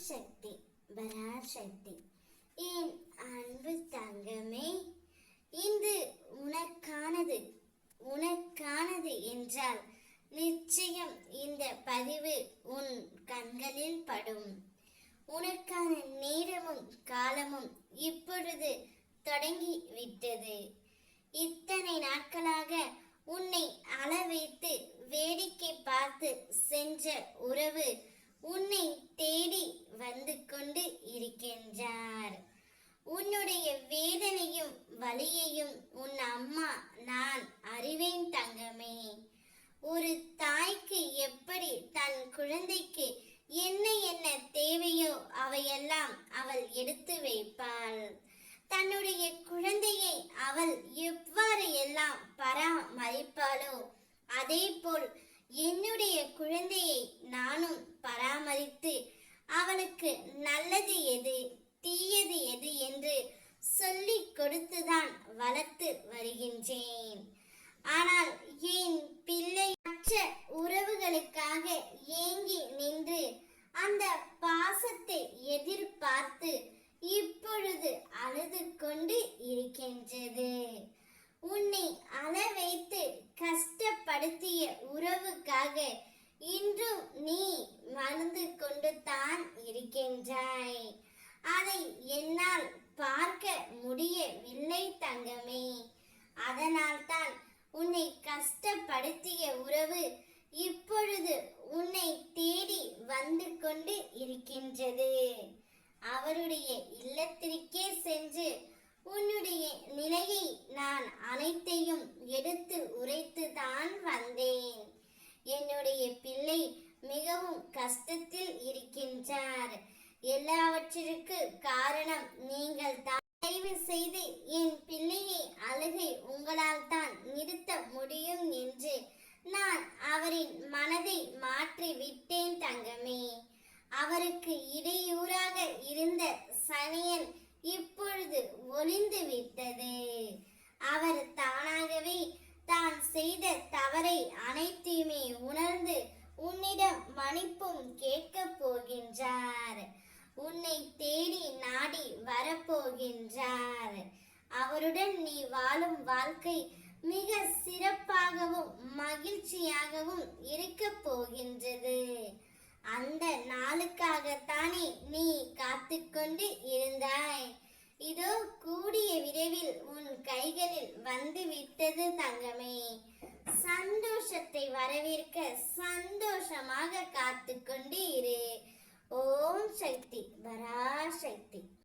சக்தி பராசக்தி. என் அன்பு தங்கமே, இது உனக்கானது. உனக்கானது என்றால் நிச்சயம் இந்த பதிவு உன் கண்களில் படும். உனக்கான நேரமும் காலமும் இப்பொழுது தொடங்கி விட்டது. இத்தனை நாட்களாக உன்னை அளவைத்து வேடிக்கை பார்த்து சென்ற உறவு உன்னை தேடி வந்து கொண்டு இருக்கின்றார். உன்னுடைய வேதனையும் வலியையும் உன் அம்மா நான் அறிவேன் தங்கமே. ஒரு தாய்க்கு எப்படி தன் குழந்தைக்கு என்ன என்ன தேவையோ அவையெல்லாம் அவள் எடுத்து வைப்பாள். தன்னுடைய குழந்தையை அவள் எவ்வாறு எல்லாம் பராமரிப்பாளோ அதே போல் என்னுடைய குழந்தையை நானும் பராமரித்து அவளுக்கு நல்லது எது தீயது எது என்று சொல்லிக் கொடுத்துதான் வளர்த்து வருகின்றேன். ஆனால் என் பிள்ளை மற்ற உறவுகளுக்காக ஏங்கி நின்று அந்த பாசத்தை எதிர்பார்த்து இப்பொழுது அழுது கொண்டு இருக்கின்றது. உன்னை அளவைத்து கஷ்டப்படுத்திய உறவுக்காக இன்றும் நீ மறந்து கொண்டு தான் இருக்கின்றாய். அதை என்னால் பார்க்க முடியவில்லை தங்கமே. அதனால்தான் உன்னை கஷ்டப்படுத்திய உறவு இப்பொழுது உன்னை தேடி வந்து கொண்டு இருக்கின்றது. அவருடைய இல்லத்திற்கே சென்று உன்னுடைய நிலையை நான் அனைத்தையும் எடுத்து உரைத்து தான் வந்தேன். என்னுடைய பிள்ளை மிகவும் கஷ்டத்தில் இருக்கின்றார். எல்லாவற்றிற்கு காரணம் நீங்கள் தான். தயவு செய்து என் பிள்ளையை அழுகை உங்களால் தான் நிறுத்த முடியும் என்று நான் அவரின் மனதை மாற்றி விட்டேன் தங்கமே. அவருக்கு இடையூறாக இருந்த சனியன் இப்பொழுது ஒளிந்து விட்டது. அவர் தானாகவே தான் செய்த தவறை அனைத்தையுமே உணர்ந்து உன்னிடம் மன்னிப்பும் கேட்க போகின்றார். உன்னை தேடி நாடி வரப்போகின்றார். அவருடன் நீ வாழும் வாழ்க்கை மிக சிறப்பாகவும் மகிழ்ச்சியாகவும் இருக்க போகின்றது. அந்த நாளுக்காகத்தானே நீ காத்து கொண்டு இருந்தாய். இதோ கூடிய விரைவில் உன் கைகளில் வந்து விட்டது தங்கமே. சந்தோஷத்தை வரவேற்க சந்தோஷமாக காத்து கொண்டு இரு. ஓம் சக்தி பராசக்தி.